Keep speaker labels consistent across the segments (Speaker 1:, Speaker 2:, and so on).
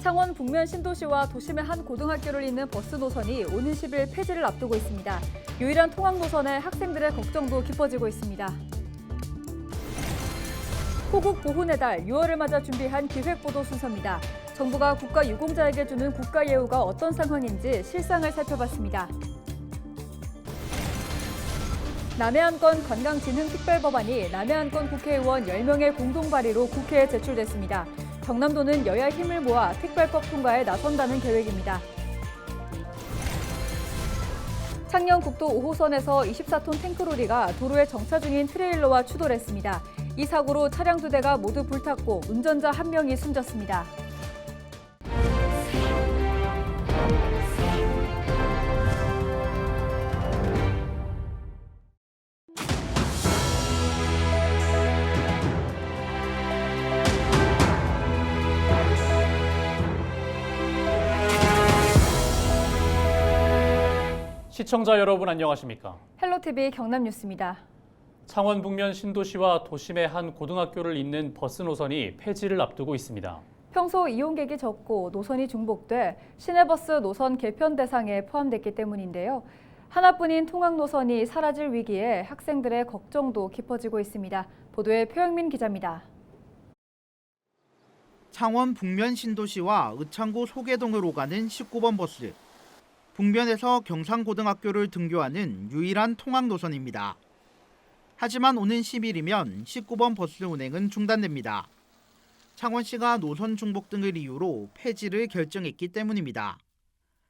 Speaker 1: 창원 북면 신도시와 도심의 한 고등학교를 잇는 버스 노선이 오는 10일 폐지를 앞두고 있습니다. 유일한 통학 노선에 학생들의 걱정도 깊어지고 있습니다. 호국 보훈의 달 6월을 맞아 준비한 기획보도 순서입니다. 정부가 국가유공자에게 주는 국가예우가 어떤 상황인지 실상을 살펴봤습니다. 남해안권 관광진흥특별법안이 남해안권 국회의원 10명의 공동 발의로 국회에 제출됐습니다. 경남도는 여야 힘을 모아 특별법 통과에 나선다는 계획입니다. 창녕 국도 5호선에서 24톤 탱크로리가 도로에 정차 중인 트레일러와 추돌했습니다. 이 사고로 차량 2대가 모두 불탔고 운전자 1명이 숨졌습니다.
Speaker 2: 시청자 여러분 안녕하십니까?
Speaker 1: 헬로티비 경남뉴스입니다.
Speaker 2: 창원 북면 신도시와 도심의 한 고등학교를 잇는 버스 노선이 폐지를 앞두고 있습니다.
Speaker 1: 평소 이용객이 적고 노선이 중복돼 시내버스 노선 개편 대상에 포함됐기 때문인데요. 하나뿐인 통학 노선이 사라질 위기에 학생들의 걱정도 깊어지고 있습니다. 보도에 표영민 기자입니다.
Speaker 3: 창원 북면 신도시와 의창구 소계동으로 가는 19번 버스. 북면에서 경상고등학교를 등교하는 유일한 통학 노선입니다. 하지만 오는 10일이면 19번 버스 운행은 중단됩니다. 창원시가 노선 중복 등을 이유로 폐지를 결정했기 때문입니다.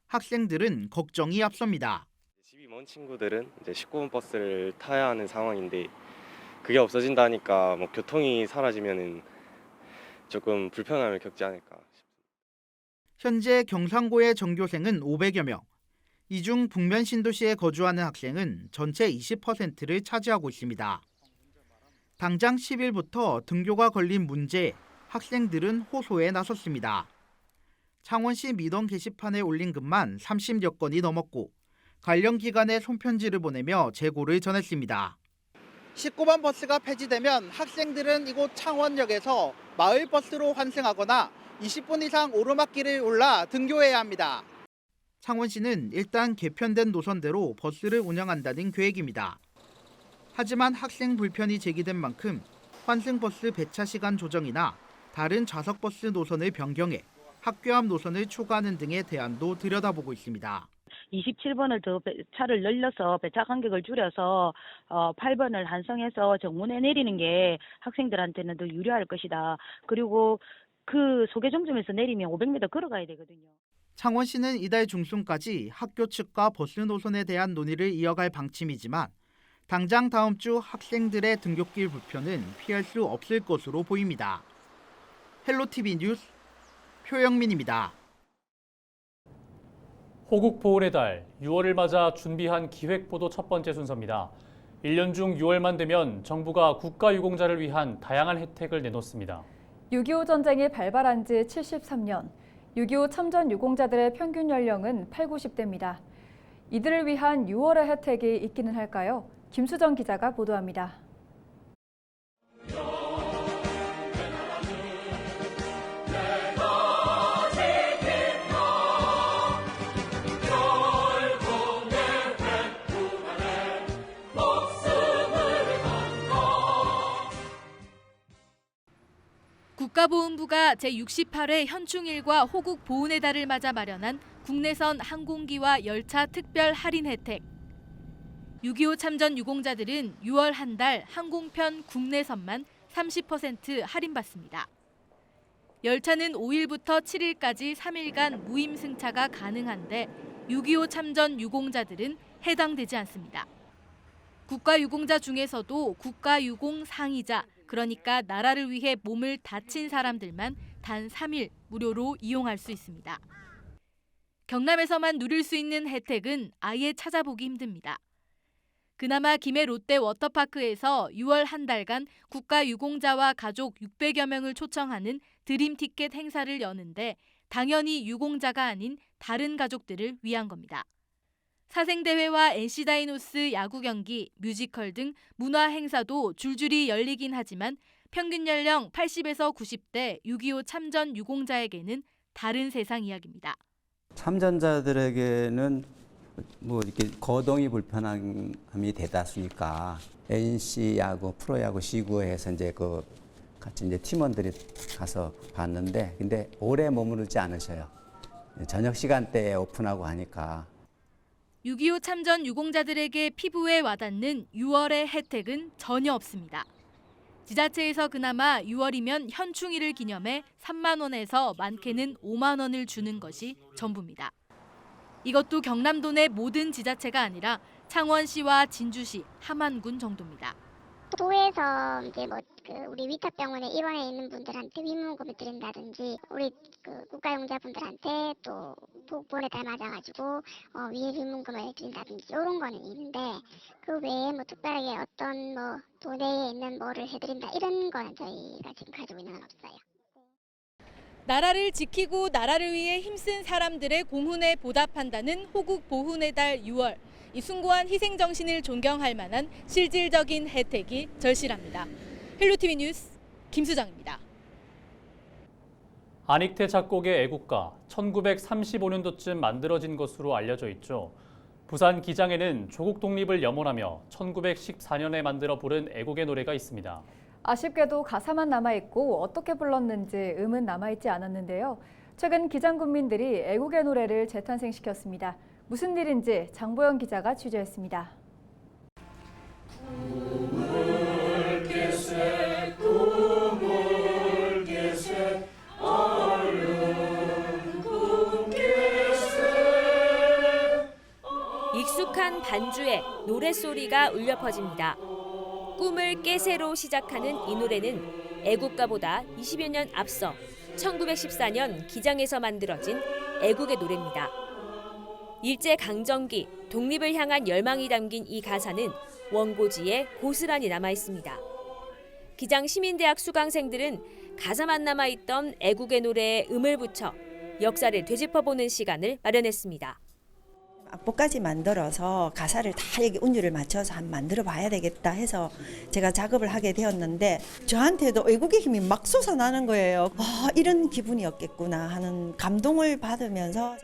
Speaker 3: 학생들은 걱정이 앞섭니다.
Speaker 4: 집이 먼 친구들은 이제 19번 버스를 타야 하는 상황인데 그게 없어진다니까 뭐 교통이 사라지면은 조금 불편함을 겪지 않을까 싶습니다.
Speaker 3: 현재 경상고의 전교생은 500여 명. 이 중 북면 신도시에 거주하는 학생은 전체 20%를 차지하고 있습니다. 당장 10일부터 등교가 걸린 문제에 학생들은 호소에 나섰습니다. 창원시 미던 게시판에 올린 글만 30여 건이 넘었고 관련 기관에 손편지를 보내며 재고를 전했습니다. 19번 버스가 폐지되면 학생들은 이곳 창원역에서 마을버스로 환승하거나 20분 이상 오르막길을 올라 등교해야 합니다. 창원시는 일단 개편된 노선대로 버스를 운영한다는 계획입니다. 하지만 학생 불편이 제기된 만큼 환승버스 배차 시간 조정이나 다른 좌석버스 노선을 변경해 학교 앞 노선을 추가하는 등의 대안도 들여다보고 있습니다.
Speaker 5: 27번을 더 차를 늘려서 배차 간격을 줄여서 8번을 한성해서 정문에 내리는 게 학생들한테는 더 유리할 것이다. 그리고 그 소계정점에서 내리면 500m 걸어가야 되거든요.
Speaker 3: 창원시는 이달 중순까지 학교 측과 버스 노선에 대한 논의를 이어갈 방침이지만 당장 다음 주 학생들의 등굣길 불편은 피할 수 없을 것으로 보입니다. 헬로티비 뉴스 표영민입니다.
Speaker 2: 호국 보훈의 달 6월을 맞아 준비한 기획보도 첫 번째 순서입니다. 1년 중 6월만 되면 정부가 국가유공자를 위한 다양한 혜택을 내놓습니다.
Speaker 1: 6.25 전쟁이 발발한 지 73년, 6.25 참전 유공자들의 평균 연령은 80, 90대입니다. 이들을 위한 6월의 혜택이 있기는 할까요? 김수정 기자가 보도합니다.
Speaker 6: 국가보훈부가 제68회 현충일과 호국 보훈의 달을 맞아 마련한 국내선 항공기와 열차 특별 할인 혜택. 6.25 참전 유공자들은 6월 한 달 항공편 국내선만 30% 할인받습니다. 열차는 5일부터 7일까지 3일간 무임 승차가 가능한데 6.25 참전 유공자들은 해당되지 않습니다. 국가유공자 중에서도 국가유공 상이자, 그러니까 나라를 위해 몸을 다친 사람들만 단 3일 무료로 이용할 수 있습니다. 경남에서만 누릴 수 있는 혜택은 아예 찾아보기 힘듭니다. 그나마 김해 롯데 워터파크에서 6월 한 달간 국가유공자와 가족 600여 명을 초청하는 드림티켓 행사를 여는데 당연히 유공자가 아닌 다른 가족들을 위한 겁니다. 사생대회와 NC다이노스 야구 경기, 뮤지컬 등 문화 행사도 줄줄이 열리긴 하지만 평균 연령 80에서 90대 6.25 참전 유공자에게는 다른 세상 이야기입니다.
Speaker 7: 참전자들에게는 뭐 이렇게 거동이 불편함이 대다수니까 NC 야구, 프로야구 시구에서 이제 그 같이 이제 팀원들이 가서 봤는데 근데 오래 머무르지 않으셔요. 저녁 시간대에 오픈하고 하니까.
Speaker 6: 6.25 참전 유공자들에게 피부에 와닿는 6월의 혜택은 전혀 없습니다. 지자체에서 그나마 6월이면 현충일을 기념해 3만 원에서 많게는 5만 원을 주는 것이 전부입니다. 이것도 경남도 내 모든 지자체가 아니라 창원시와 진주시, 함안군 정도입니다.
Speaker 8: 도에서 이제 우리 위탁병원에 입원해 있는 분들한테 위문금을 드린다든지 우리 국가용자분들한테 또 보훈의 달 맞아가지고 위에 위문금을 드린다든지 이런 거는 있는데 그 외에 뭐 특별하게 어떤 뭐 도내에 있는 뭐를 해드린다 이런 거는 저희가 지금 가지고 있는 건 없어요.
Speaker 6: 나라를 지키고 나라를 위해 힘쓴 사람들의 공훈에 보답한다는 호국 보훈의 달 6월. 이 숭고한 희생 정신을 존경할 만한 실질적인 혜택이 절실합니다. 헬로티비 뉴스 김수정입니다.
Speaker 2: 안익태 작곡의 애국가 1935년도쯤 만들어진 것으로 알려져 있죠. 부산 기장에는 조국 독립을 염원하며 1914년에 만들어 부른 애국의 노래가 있습니다.
Speaker 1: 아쉽게도 가사만 남아있고 어떻게 불렀는지 음은 남아있지 않았는데요. 최근 기장 군민들이 애국의 노래를 재탄생시켰습니다. 무슨 일인지 장보영 기자가 취재했습니다.
Speaker 9: 익숙한 반주에 노랫소리가 울려 퍼집니다. 꿈을 깨세로 시작하는 이 노래는 애국가보다 20여 년 앞서 1914년 기장에서 만들어진 애국의 노래입니다. 일제강점기 독립을 향한 열망이 담긴 이 가사는 원고지에 고스란히 남아있습니다. 기장 시민대학 수강생들은 가사만 남아있던 애국의 노래에 음을 붙여 역사를 되짚어보는 시간을 마련했습니다.
Speaker 10: 악보까지 만들어서 가사를 다 여기 운율을 맞춰서 한번 만들어 봐야 되겠다 해서 제가 작업을 하게 되었는데 저한테도 애국의 힘이 막 솟아나는 거예요. 이런 기분이었겠구나 하는 감동을 받으면서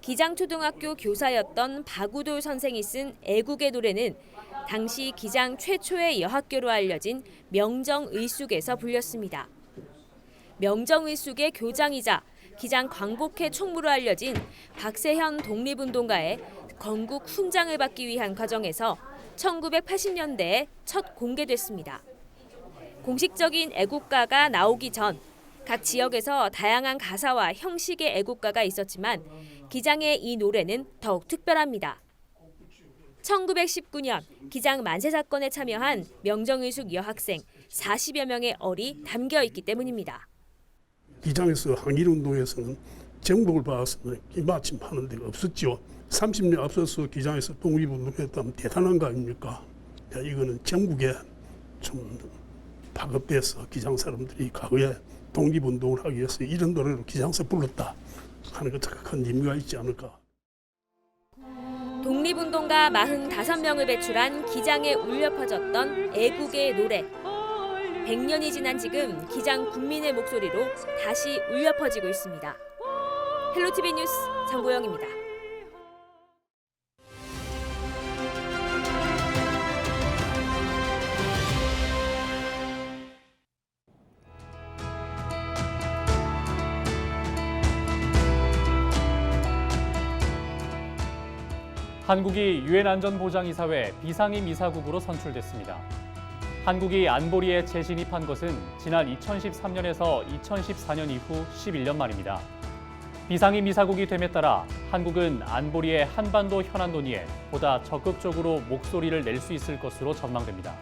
Speaker 9: 기장초등학교 교사였던 박우돌 선생이 쓴 애국의 노래는 당시 기장 최초의 여학교로 알려진 명정의숙에서 불렸습니다. 명정의숙의 교장이자 기장 광복회 총무로 알려진 박세현 독립운동가의 건국 훈장을 받기 위한 과정에서 1980년대에 첫 공개됐습니다. 공식적인 애국가가 나오기 전 각 지역에서 다양한 가사와 형식의 애국가가 있었지만 기장의 이 노래는 더욱 특별합니다. 1919년 기장 만세 사건에 참여한 명정의숙 여학생 40여 명의 얼이 담겨 있기 때문입니다.
Speaker 11: 기장에서 항일운동에서는 정복을 받았으면 기마침 하는 데가 없었죠. 30년 앞서서 기장에서 독립운동했다면 대단한 거 아닙니까? 이거는 전국에 좀 파급돼서 기장 사람들이 과거에 독립운동을 하기 위해서 이런 노래를 기장에서 불렀다 하는 것 큰 의미가 있지 않을까.
Speaker 9: 독립운동가 45명을 배출한 기장에 울려 퍼졌던 애국의 노래. 100년이 지난 지금 기장 국민의 목소리로 다시 울려 퍼지고 있습니다. 헬로티비 뉴스 장보영입니다.
Speaker 2: 한국이 유엔 안전보장이사회 비상임 이사국으로 선출됐습니다. 한국이 안보리에 재진입한 것은 지난 2013년에서 2014년 이후 11년 만입니다. 비상임 이사국이 됨에 따라 한국은 안보리의 한반도 현안 논의에 보다 적극적으로 목소리를 낼 수 있을 것으로 전망됩니다.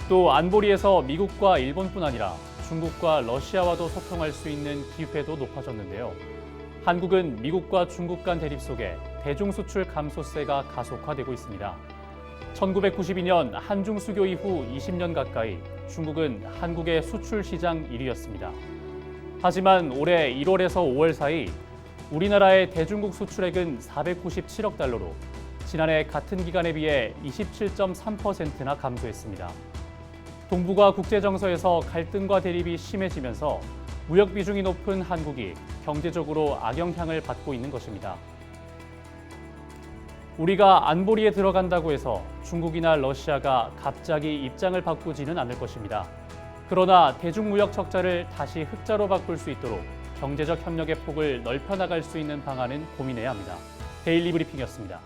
Speaker 2: 또 안보리에서 미국과 일본뿐 아니라 중국과 러시아와도 소통할 수 있는 기회도 높아졌는데요. 한국은 미국과 중국 간 대립 속에 대중수출 감소세가 가속화되고 있습니다. 1992년 한중 수교 이후 20년 가까이 중국은 한국의 수출 시장 1위였습니다. 하지만 올해 1월에서 5월 사이 우리나라의 대중국 수출액은 497억 달러로 지난해 같은 기간에 비해 27.3%나 감소했습니다. 동북아 국제정서에서 갈등과 대립이 심해지면서 무역 비중이 높은 한국이 경제적으로 악영향을 받고 있는 것입니다. 우리가 안보리에 들어간다고 해서 중국이나 러시아가 갑자기 입장을 바꾸지는 않을 것입니다. 그러나 대중무역 적자를 다시 흑자로 바꿀 수 있도록 경제적 협력의 폭을 넓혀나갈 수 있는 방안은 고민해야 합니다. 데일리 브리핑이었습니다.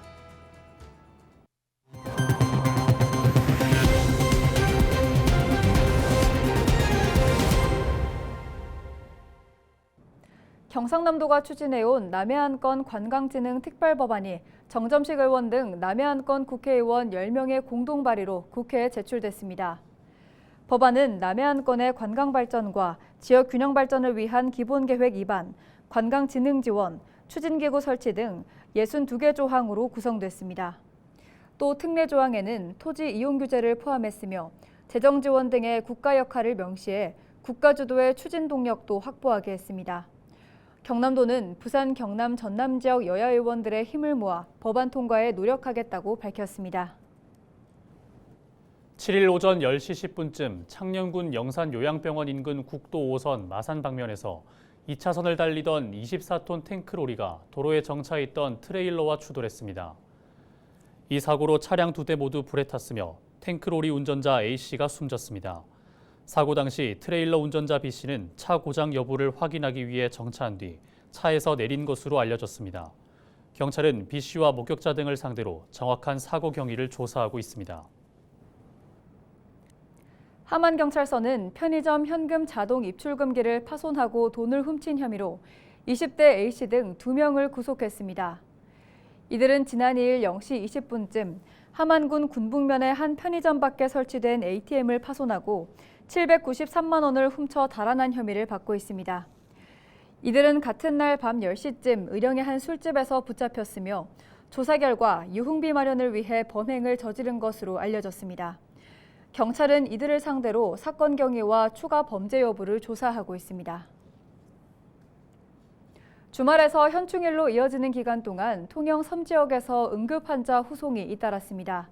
Speaker 1: 경상남도가 추진해온 남해안권 관광진흥 특별법안이 정점식 의원 등 남해안권 국회의원 10명의 공동 발의로 국회에 제출됐습니다. 법안은 남해안권의 관광 발전과 지역 균형 발전을 위한 기본계획 입안, 관광 진흥 지원, 추진기구 설치 등 62개 조항으로 구성됐습니다. 또 특례 조항에는 토지 이용 규제를 포함했으며 재정 지원 등의 국가 역할을 명시해 국가 주도의 추진 동력도 확보하게 했습니다. 경남도는 부산, 경남, 전남 지역 여야 의원들의 힘을 모아 법안 통과에 노력하겠다고 밝혔습니다.
Speaker 2: 7일 오전 10시 10분쯤 창녕군 영산요양병원 인근 국도 5선 마산 방면에서 2차선을 달리던 24톤 탱크로리가 도로에 정차해 있던 트레일러와 추돌했습니다. 이 사고로 차량 2대 모두 불에 탔으며 탱크로리 운전자 A씨가 숨졌습니다. 사고 당시 트레일러 운전자 B씨는 차 고장 여부를 확인하기 위해 정차한 뒤 차에서 내린 것으로 알려졌습니다. 경찰은 B씨와 목격자 등을 상대로 정확한 사고 경위를 조사하고 있습니다.
Speaker 1: 함안경찰서는 편의점 현금 자동 입출금기를 파손하고 돈을 훔친 혐의로 20대 A씨 등 2명을 구속했습니다. 이들은 지난 2일 0시 20분쯤 함안군 군북면의 한 편의점 밖에 설치된 ATM을 파손하고 793만 원을 훔쳐 달아난 혐의를 받고 있습니다. 이들은 같은 날 밤 10시쯤 의령의 한 술집에서 붙잡혔으며 조사 결과 유흥비 마련을 위해 범행을 저지른 것으로 알려졌습니다. 경찰은 이들을 상대로 사건 경위와 추가 범죄 여부를 조사하고 있습니다. 주말에서 현충일로 이어지는 기간 동안 통영 섬지역에서 응급환자 후송이 잇따랐습니다.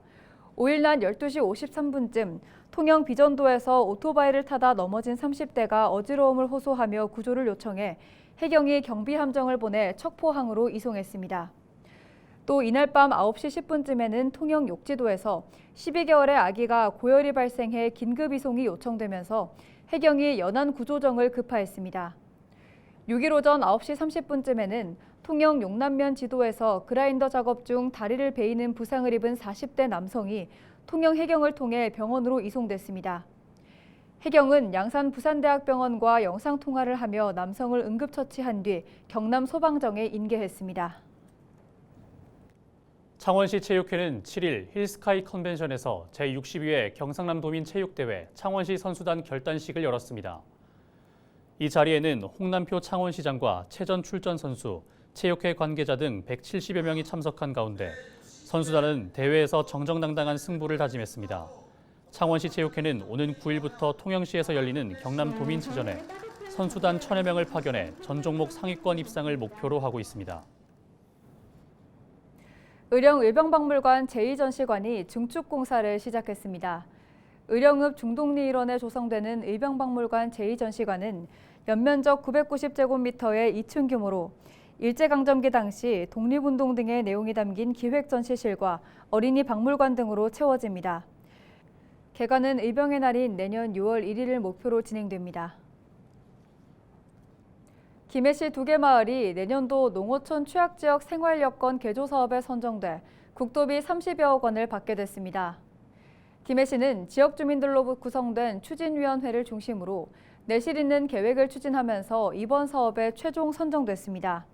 Speaker 1: 5일 낮 12시 53분쯤 통영 비전도에서 오토바이를 타다 넘어진 30대가 어지러움을 호소하며 구조를 요청해 해경이 경비함정을 보내 척포항으로 이송했습니다. 또 이날 밤 9시 10분쯤에는 통영 욕지도에서 12개월의 아기가 고열이 발생해 긴급 이송이 요청되면서 해경이 연안 구조정을 급파했습니다. 6일 오전 9시 30분쯤에는 통영 용남면 지도에서 그라인더 작업 중 다리를 베이는 부상을 입은 40대 남성이 통영 해경을 통해 병원으로 이송됐습니다. 해경은 양산 부산대학병원과 영상통화를 하며 남성을 응급처치한 뒤 경남 소방정에 인계했습니다.
Speaker 2: 창원시 체육회는 7일 힐스카이 컨벤션에서 제62회 경상남도민 체육대회 창원시 선수단 결단식을 열었습니다. 이 자리에는 홍남표 창원시장과 체전 출전 선수, 체육회 관계자 등 170여 명이 참석한 가운데 선수단은 대회에서 정정당당한 승부를 다짐했습니다. 창원시 체육회는 오는 9일부터 통영시에서 열리는 경남도민체전에 선수단 1000여 명을 파견해 전 종목 상위권 입상을 목표로 하고 있습니다.
Speaker 1: 의령 의병박물관 제2전시관이 증축 공사를 시작했습니다. 의령읍 중동리 일원에 조성되는 의병박물관 제2전시관은 연면적 990제곱미터의 2층 규모로 일제강점기 당시 독립운동 등의 내용이 담긴 기획전시실과 어린이 박물관 등으로 채워집니다. 개관은 의병의 날인 내년 6월 1일을 목표로 진행됩니다. 김해시 2개 마을이 내년도 농어촌 취약지역 생활여건 개조 사업에 선정돼 국도비 30여억 원을 받게 됐습니다. 김해시는 지역 주민들로 구성된 추진위원회를 중심으로 내실 있는 계획을 추진하면서 이번 사업에 최종 선정됐습니다.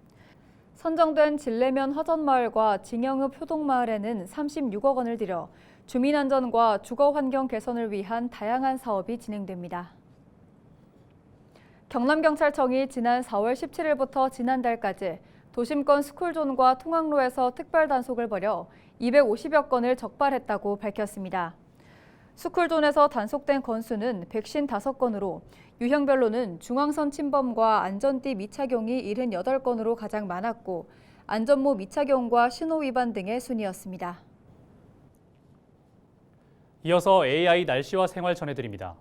Speaker 1: 선정된 진례면 화전마을과 징영읍 효동마을에는 36억 원을 들여 주민 안전과 주거 환경 개선을 위한 다양한 사업이 진행됩니다. 경남경찰청이 지난 4월 17일부터 지난달까지 도심권 스쿨존과 통학로에서 특별 단속을 벌여 250여 건을 적발했다고 밝혔습니다. 스쿨존에서 단속된 건수는 155건으로 유형별로는 중앙선 침범과 안전띠 미착용이 78건으로 가장 많았고 안전모 미착용과 신호 위반 등의 순이었습니다.
Speaker 2: 이어서 AI 날씨와 생활 전해드립니다.